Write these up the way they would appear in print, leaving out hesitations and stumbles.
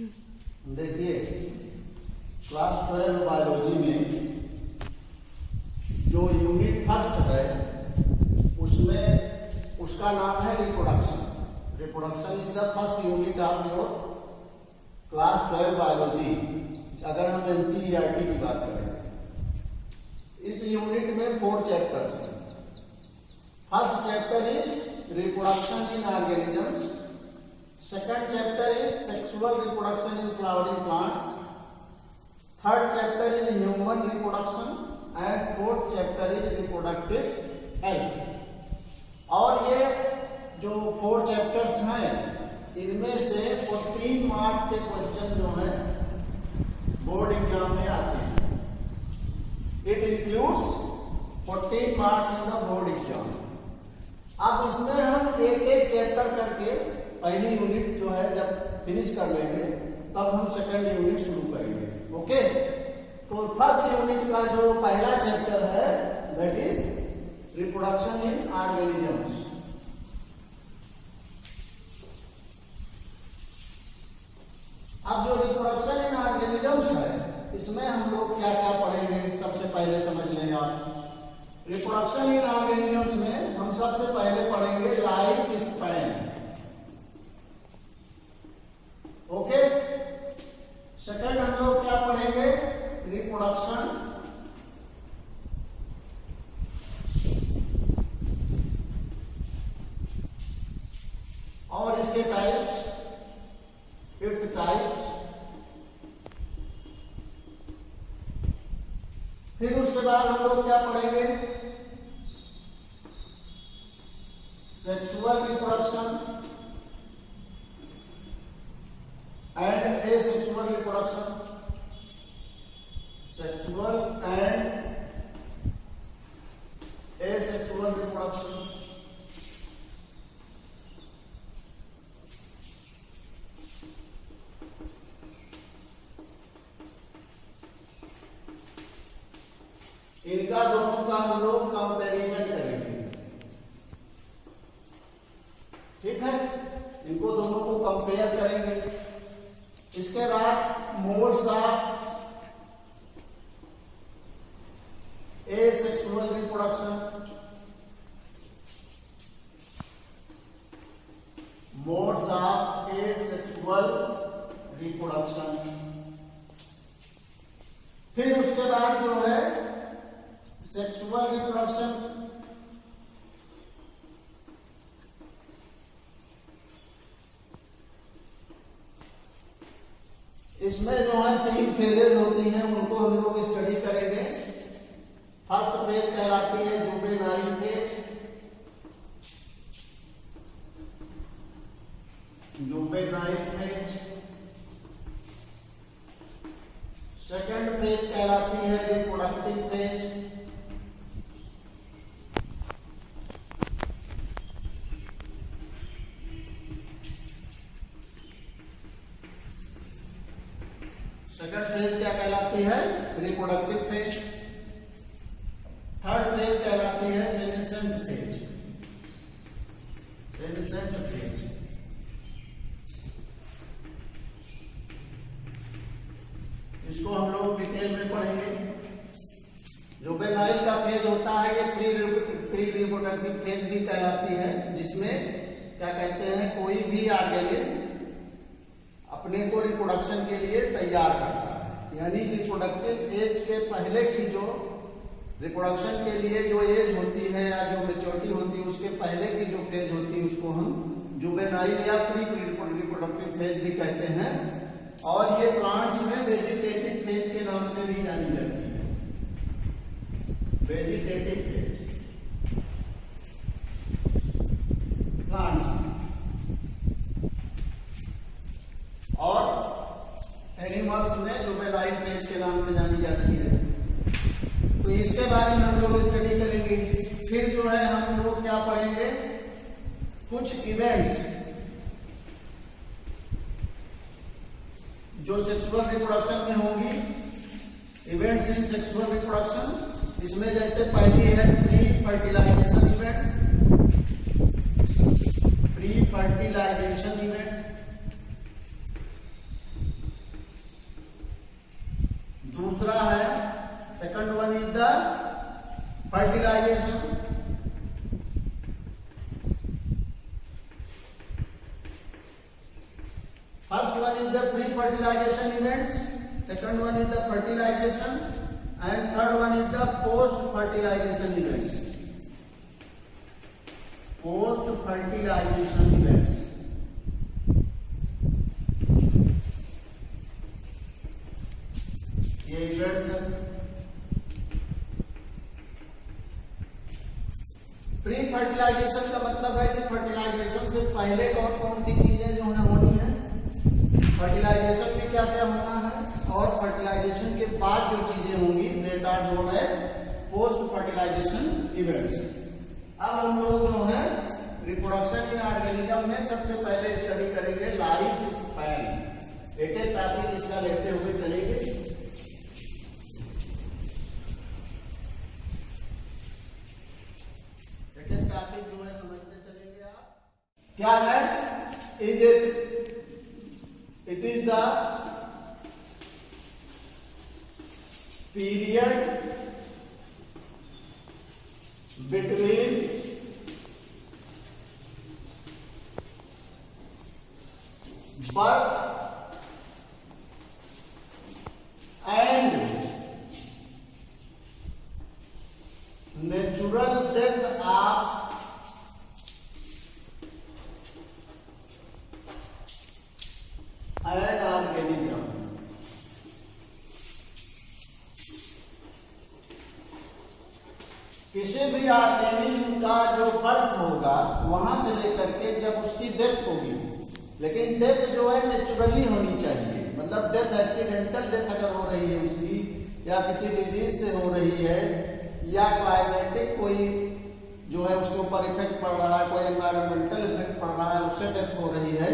देखिए class 12 biology में जो यूनिट फर्स्ट है उसमें उसका नाम है reproduction. Reproduction is the first unit of your class 12 biology. अगर हम एनसीईआरटी की बात करें, इस यूनिट में 4 चैप्टर्स हैं। First chapter is reproduction in organisms, second chapter is sexual reproduction in flowering plants, third chapter is human reproduction and fourth chapter is reproductive health. और ये जो 4 चैप्टर्स हैं इनमें से 14 मार्क्स के क्वेश्चन जो हैं बोर्ड एग्जाम में आते हैं। It includes 14 marks in the board exam. अब इसमें हम एक एक चैप्टर करके पहली यूनिट जो है जब फिनिश कर लेंगे तब हम सेकंड यूनिट शुरू करेंगे। ओके, तो फर्स्ट यूनिट का जो पहला चैप्टर है that is reproduction in organisms. अब जो रिप्रोडक्शन इन ऑर्गेनिजम्स है इसमें हम लोग क्या क्या पढ़ेंगे, सबसे पहले समझ लें आप। रिप्रोडक्शन इन ऑर्गेनिजम्स में हम सबसे पहले पढ़ेंगे लाइफ स्पैन। ओके, सेकंड हम लोग क्या पढ़ेंगे, रिप्रोडक्शन और इसके टाइप्स, फिफ्थ टाइप्स। फिर उसके बाद हम लोग क्या पढ़ेंगे, sexual reproduction and asexual reproduction. Sexual and asexual reproduction. इनका दोनों का हम लोग कंपैरिजन करेंगे। ठीक है, इनको दोनों को कंपेयर करेंगे। इसके बाद modes of asexual reproduction, modes of asexual reproduction. फिर उसके बाद जो है सेक्सुअल रिप्रोडक्शन, इसमें जो है 3 फेजेज होती हैं, उनको हम लोग स्टडी करेंगे। फर्स्ट फेज कहलाती है juvenile phase, juvenile phase. Second phase कहलाती है रिप्रोडक्टिव फेज। सेकंड फेज क्या कहलाती है, रिप्रोडक्टिव फेज। थर्ड फेज कहलाती है सेनेसेंट फेज, सेनेसेंट फेज। इसको हम लोग डिटेल में पढ़ेंगे। जुवेनाइल का फेज होता है ये प्री रिप्रोडक्टिव फेज भी कहलाती है, जिसमें क्या कहते हैं कोई भी ऑर्गेनिज्म अपने को रिप्रोडक्शन के लिए तैयार करता है। यानी रिप्रोडक्टिव एज के पहले की जो रिप्रोडक्शन के लिए जो एज होती है या जो मैच्योरिटी होती है उसके पहले की जो फेज होती है उसको हम जुवेनाइल या प्री रिप्रोडक्टिव फेज भी कहते हैं। और ये प्लांट्स में वेजिटेटिव फेज के नाम से भी जानी जाती है, वेजिटेटिव फेज प्लांट्स में। और एनिमल्स में जुवेनाइल फेज के नाम से जानी जाती है। तो इसके बारे में हम लोग स्टडी करेंगे। फिर जो है हम लोग क्या पढ़ेंगे, कुछ इवेंट्स जो सेक्सुअल रिप्रोडक्शन में होंगी, इवेंट्स इन सेक्सुअल रिप्रोडक्शन। इसमें जैसे पहली है pre fertilization event, pre fertilization event. First one is the pre-fertilization events, second one is the fertilization, and third one is the post-fertilization events. Post-fertilization events. ये events है। Pre fertilisation का मतलब है कि फर्टिलाइजेशन से पहले कौन कौन सी चीजें जो है होनी है, फर्टिलाइजेशन में क्या क्या होना है, और फर्टिलाइजेशन के बाद जो चीजें होंगी that are known as post fertilization events. अब हम लोग जो है रिप्रोडक्शन इन ऑर्गेनिज्म में सबसे पहले स्टडी करेंगे लाइफ स्पैन। एक एक टॉपिक इसका लेते हुए चलेंगे। टॉपिक जो है समझते चलेंगे आप। क्या है it is the period between birth and natural death of an organism। किसी भी ऑर्गेनिज्म का जो बर्थ होगा वहां से लेकर के जब उसकी डेथ होगी, लेकिन डेथ जो है नेचुरली होनी चाहिए, मतलब डेथ एक्सीडेंटल डेथ अगर हो रही है उसकी, या किसी डिजीज से हो रही है, या क्लाइमेटिक कोई जो है उसके ऊपर इफेक्ट पड़ रहा है, कोई एनवायरमेंटल इफेक्ट पड़ रहा है, उससे डेथ हो रही है,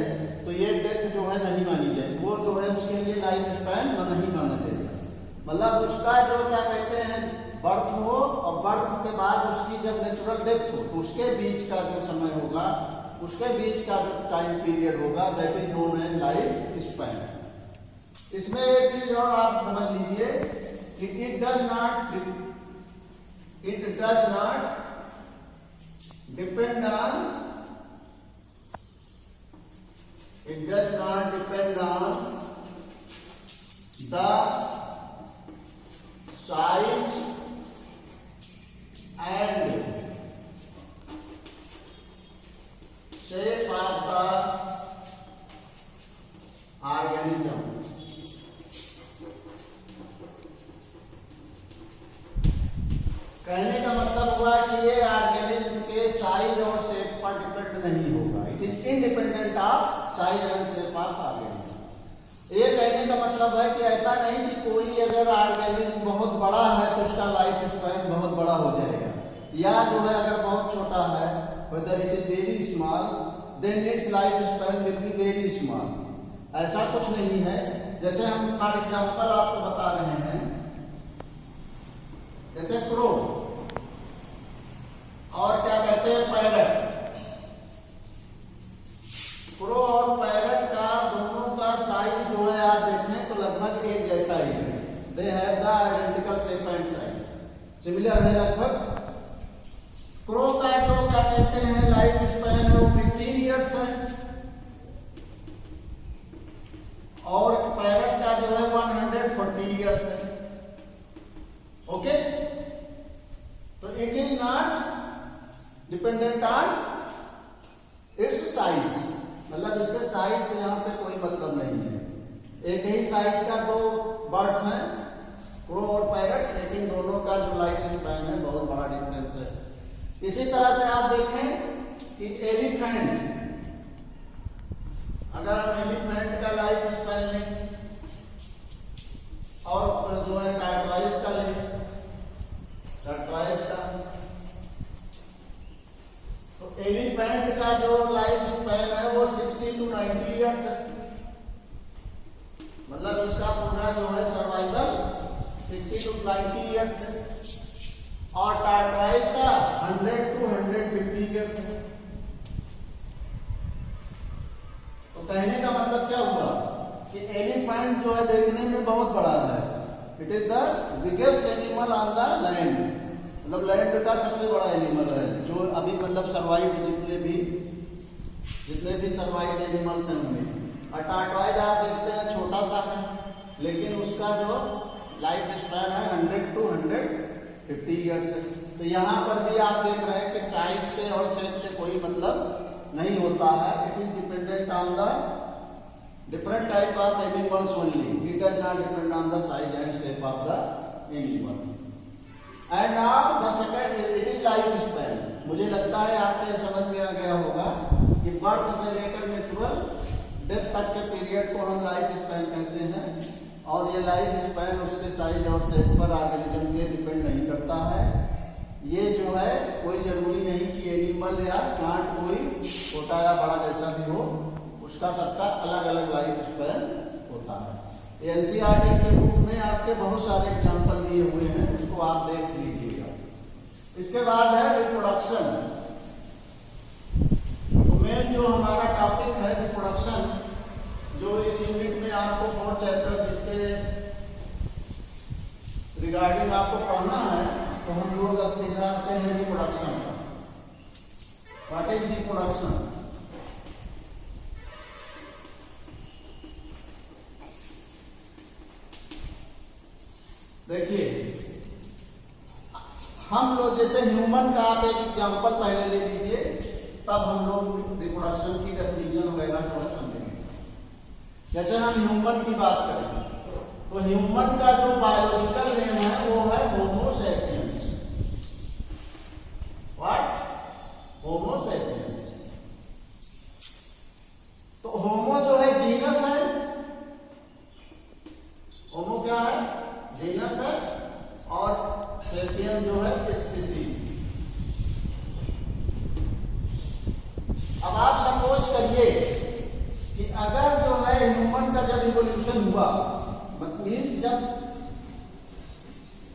तो ये डेथ जो है नहीं मानी जाएगी, वो जो है उसके लिए लाइफ स्पैन नहीं माना जाएगा। मतलब उसका जो क्या कहते हैं बर्थ हो और बर्थ के बाद उसकी जब नेचुरल डेथ हो तो उसके बीच का जो समय होगा, उसके बीच का जो टाइम पीरियड होगा that is known as life span. इसमें एक चीज और आप समझ लीजिए कि it does not depend on it does not depend on the size and shape of the organism। कहने का मतलब हुआ कि ये ऑर्गेनिज्म के साइज और शेप पर डिपेंड नहीं होगा, it is independent of size and shape of organism. ये कहने का मतलब है कि ऐसा नहीं कि कोई अगर ऑर्गेनिज्म बहुत बड़ा है तो उसका लाइफ स्पैन बहुत बड़ा हो जाएगा, या जो है अगर बहुत छोटा है whether it is very small then its life span will be very small। ऐसा कुछ नहीं है। जैसे हम फॉर एग्जाम्पल आपको बता रहे हैं, जैसे क्रो और क्या कहते हैं पैरट। क्रो और पैरट का दोनों का साइज जो है आप देखें तो लगभग एक जैसा ही है, they have the identical shape and size, similar है लगभग। क्रो का जो क्या कहते हैं लाइफ स्पैन है वो 15 इयर्स है, और पैरट का जो है 140 इयर्स है। ओके, तो it is not dependent on it's size, मतलब इसके साइज से यहाँ पे कोई मतलब नहीं है। एक ही साइज का दो बर्ड्स हैं, क्रो और पैरट, लेकिन दोनों का जो लाइफ स्पैन है बहुत बड़ा डिफरेंस है। इसी तरह से आप देखें कि एलिफेंट, अगर हम एलिफेंट का लाइफ स्पैन लें और जो है टार्टवाइज का लें, टार्टवाइज का, तो एलिफेंट का जो लाइफ स्पैन है वो 60 to 90 इयर्स है, मतलब इसका पूरा जो है सर्वाइवल 60 to 90 इयर्स है, और टार्टवाइज का 100 to 150 इयर्स है। तो कहने का मतलब क्या हुआ कि एलिफेंट जो है देखने में बहुत बड़ा है, it is the biggest animal on the land, मतलब लैंड का सबसे बड़ा एनिमल है जो अभी मतलब सर्वाइव जितने भी सर्वाइव एनिमल्स हैं उनमें। और टार्टवाइज आप देखते हैं छोटा सा है, लेकिन उसका जो लाइफ स्पैन है 100 to 150 ईयर्स है। तो यहाँ पर भी आप देख रहे हैं कि साइज से और शेप से कोई मतलब नहीं होता है। It is dependent on the different type of animals only, it does not depend on the size and shape of the animal. And now the second it is life span. मुझे लगता है आपके समझ में आ गया होगा कि बर्थ से लेकर नेचुरल डेथ तक के पीरियड को हम लाइफ स्पैन कहते हैं। और ये लाइफ स्पैन उसके साइज और शेप पर ऑर्गेनिज्म के डिपेंड नहीं करता है। ये जो है कोई जरूरी नहीं कि एनिमल या प्लांट कोई छोटा या बड़ा जैसा भी हो, उसका सबका अलग अलग लाइफ स्पैन होता है। एनसीईआरटी के बुक में आपके बहुत सारे एग्जाम्पल दिए हुए हैं, उसको आप देख लीजिएगा। इसके बाद है रिप्रोडक्शन। तो मेन जो हमारा टॉपिक है रिप्रोडक्शन, जो इस यूनिट में आपको 4 चैप्टर जिसके रिगार्डिंग आपको पढ़ना है, तो हम लोग अब फिर आते हैं रिप्रोडक्शन का। What is reproduction? देखिए, हम लोग जैसे ह्यूमन का आप एक एग्जांपल पहले ले लीजिए, तब हम लोग रिप्रोडक्शन की डेफिनेशन वगैरह थोड़ा समझेंगे। जैसे हम ह्यूमन की बात करें तो ह्यूमन का जो बायोलॉजिकल नेम है वो है Homo sapiens. What? Homo sapiens. तो होमो जो है जीनस है, होमो क्या है? जीनस है, और सैपियन जो है स्पीसीज। अब आप सपोज करिए कि अगर जो है ह्यूमन का जब इवोल्यूशन हुआ, मीन्स जब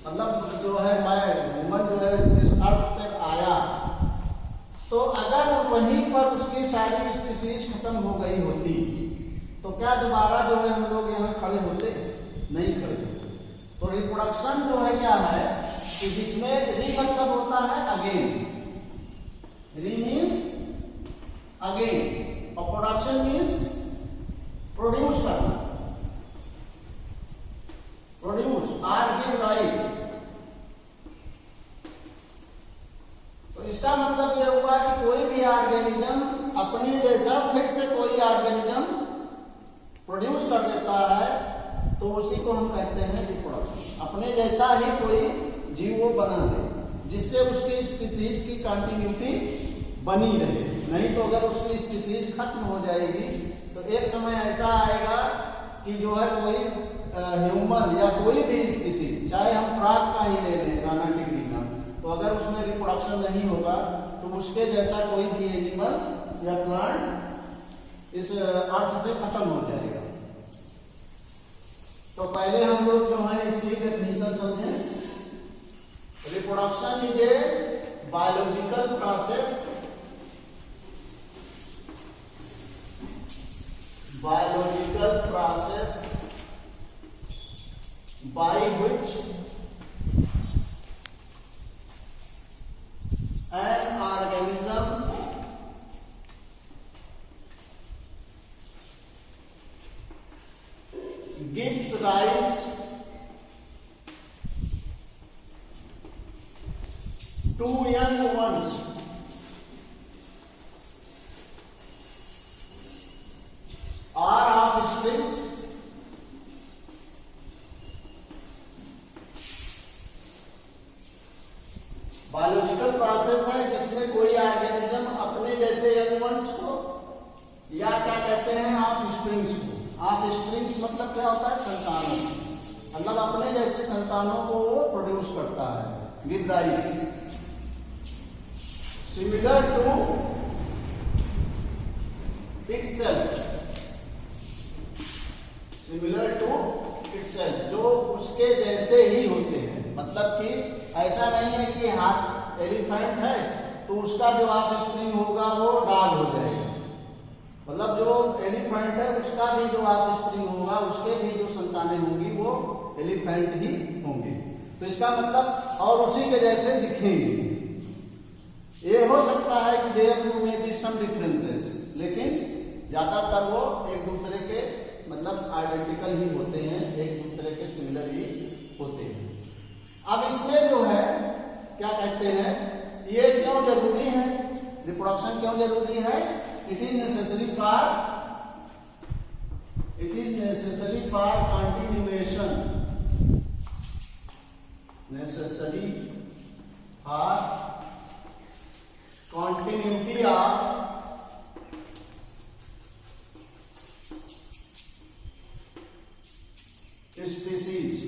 मतलब जो है ह्यूमन जो है इस अर्थ पर आया, तो अगर वहीं पर उसकी सारी स्पीसीज खत्म हो गई होती, तो क्या दोबारा जो है हम लोग यहाँ खड़े होते? नहीं खड़े होते। तो रिप्रोडक्शन जो है क्या है कि जिसमें री मतलब होता है अगेन, री मीन्स अगेन, और प्रोडक्शन मीन्स प्रोड्यूस करना, प्रोड्यूस आर गिव राइज। तो इसका मतलब यह हुआ कि कोई भी ऑर्गेनिज्म अपने जैसा फिर से कोई ऑर्गेनिज्म प्रोड्यूस कर देता है, तो उसी को हम कहते हैं रिप्रोडक्शन। अपने जैसा ही कोई जीव वो बना दे, जिससे उसकी स्पीसीज की कंटिन्यूटी बनी रहे। नहीं तो अगर उसकी स्पीसीज खत्म हो जाएगी तो एक समय ऐसा आएगा कि जो है कोई ह्यूमन या कोई भी स्पीसीज, चाहे हम फ्रॉग का ही ले लें, राना टिग्रीना, तो अगर उसमें रिप्रोडक्शन नहीं होगा तो उसके जैसा कोई भी एनिमल या प्लांट इस अर्थ से खत्म हो जाएगा। तो पहले हम लोग जो है इसकी डेफिनेशन समझें। Reproduction is a biological process, biological process by which an organism gives rise to young ones or offsprings biological process है जिसमें कोई ऑर्गेनिज्म अपने जैसे यंग वंस को या क्या कहते हैं ऑफस्प्रिंग्स को। ऑफस्प्रिंग्स मतलब क्या होता है? संतानों, मतलब अपने जैसे संतानों को वो प्रोड्यूस करता है, give rise, similar to itself, similar to itself, जो उसके जैसे ही होते हैं। मतलब कि ऐसा नहीं है कि हाथ एलिफेंट है तो उसका जो ऑफस्प्रिंग होगा वो डॉग हो जाएगा। मतलब जो एलिफेंट है उसका भी जो ऑफस्प्रिंग होगा, उसके भी जो संतानें होंगी वो एलिफेंट ही होंगे। तो इसका मतलब और उसी के जैसे दिखेंगे। ये हो सकता है कि देयर में बी सम डिफरेंसेस, लेकिन ज्यादातर वो एक दूसरे के मतलब आइडेंटिकल ही होते हैं, एक दूसरे के सिमिलर ही होते हैं। अब इसमें जो है क्या कहते हैं, ये क्यों जरूरी है, रिप्रोडक्शन क्यों जरूरी है? It is necessary for continuation, necessary for continuity of species,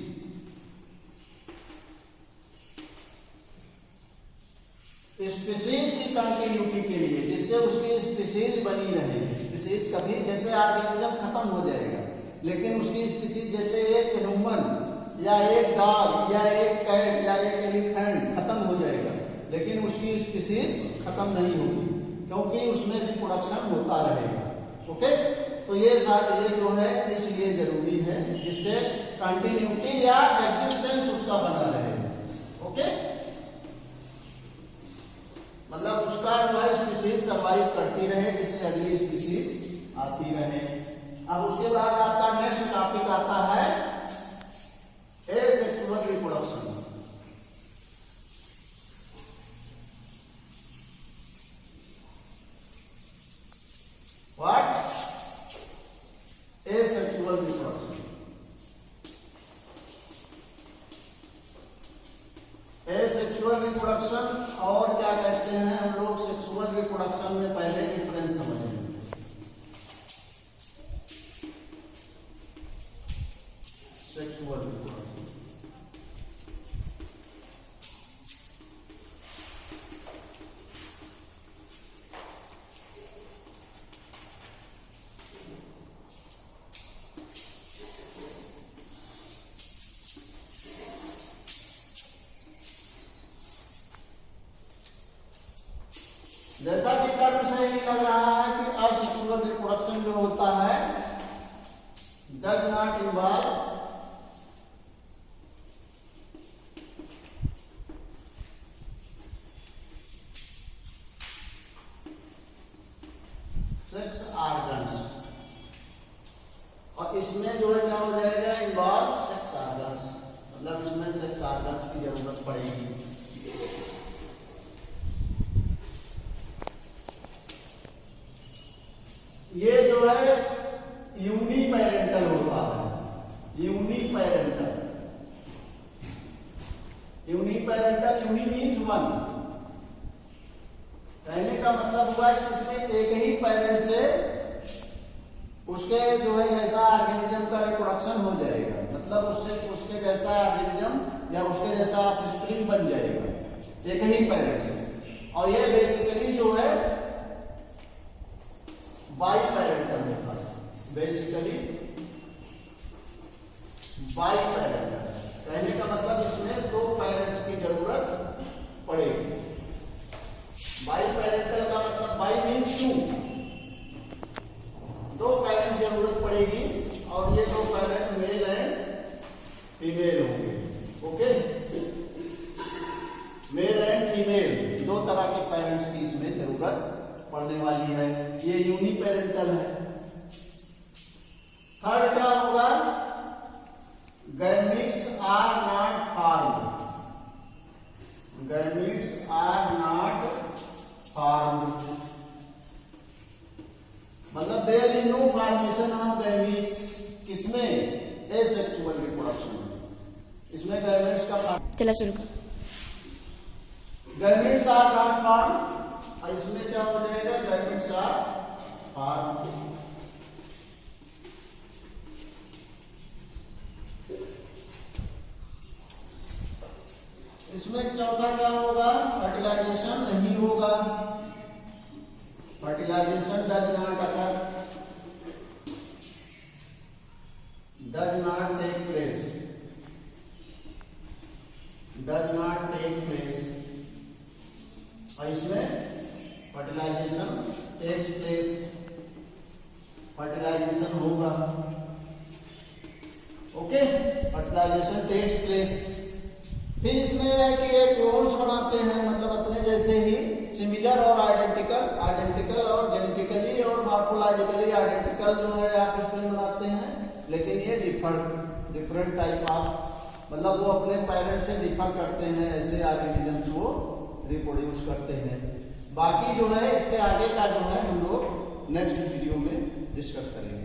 species की कंटिन्यूटी के लिए, जिससे उसकी स्पीसीज बनी रहे। स्पीसीज कभी, जैसे ऑर्गेनिज्म खत्म हो जाएगा लेकिन उसकी स्पीसीज, जैसे एक ह्यूमन या एक डॉग या एक कैट या एक एलिफेंट खत्म हो जाएगा लेकिन उसकी स्पीसीज खत्म नहीं होगी, क्योंकि उसमें रिप्रोडक्शन होता रहेगा। ओके, तो ये जो है इसलिए जरूरी है, जिससे कंटिन्यूटी या एग्जिस्टेंस उसका बना रहे। ओके, मतलब उसका जो है स्पीसीज सर्वाइव करती रहे, जिससे अगली स्पीसीज आती रहे। अब उसके बाद आपका नेक्स्ट टॉपिक आता है asexual reproduction. What? Asexual reproduction. Asexual reproduction और क्या कहते हैं हम लोग? सेक्सुअल रिप्रोडक्शन में पहले डिफरेंस समझेंगे। सेक्सुअल रिप्रोडक्शन, जैसा कि टर्म से ही लग रहा है कि असेक्सुअल रिप्रोडक्शन जो होता है does not involve sex organs, और इसमें जो है क्या हो जाएगा? इन्वॉल्व सेक्स ऑर्गन्स, मतलब इसमें सेक्स ऑर्गन्स की जरूरत पड़ेगी। ये जो है यूनिपेरेंटल होता है। Uniparental, uni means one. कहने का मतलब हुआ कि इसमें एक ही पेरेंट से उसके जो है जैसा ऑर्गेनिज्म का रिप्रोडक्शन हो जाएगा, मतलब उसके जैसा ऑर्गेनिज्म या उसके जैसा ऑफस्प्रिंग बन जाएगा एक ही पेरेंट से। और ये बेसिकली जो है बाई पेरेंटल होता है, बेसिकली बाई पेरेंटल। कहने का मतलब इसमें दो पेरेंट्स की जरूरत पड़ेगी। बाई पेरेंटल का मतलब बाई मीन्स टू, दो पेरेंट्स की जरूरत पड़ेगी और ये दो पेरेंट मेल एंड फीमेल होंगे। ओके, मेल एंड फीमेल दो तरह के पेरेंट्स की इसमें जरूरत पड़ने वाली है। ये यूनिपेरेंटल है। थर्ड क्या होगा? Gametes are not formed, gametes are not formed, मतलब there is no formation of gametes. किसमें? एसेक्सुअल रिप्रोडक्शन में। इसमें गैमीट्स का चला शुरू कर। गैमीट्स आर नॉट फॉर्म्ड, इसमें क्या हो जाएगा? Gametes are formed. इसमें चौथा क्या होगा? फर्टिलाइजेशन नहीं होगा, fertilization does not occur, does not take place, does not take place. और इसमें फर्टिलाइजेशन टेक्स प्लेस, फर्टिलाइजेशन होगा। Okay, fertilization takes place. फिर इसमें है कि ये क्लोन्स बनाते हैं, मतलब अपने जैसे ही सिमिलर और आइडेंटिकल और जेनेटिकली और मॉर्फोलॉजिकली बायोलॉजिकली आइडेंटिकल जो है आप स्ट्रिंग बनाते हैं, लेकिन ये डिफरेंट टाइप ऑफ, मतलब वो अपने पेरेंट्स से डिफर करते हैं, ऐसे ऑर्गेनिजम्स वो रिप्रोड्यूस करते हैं। बाकी जो है इसके आगे का जो है हम लोग नेक्स्ट वीडियो में डिस्कस करेंगे।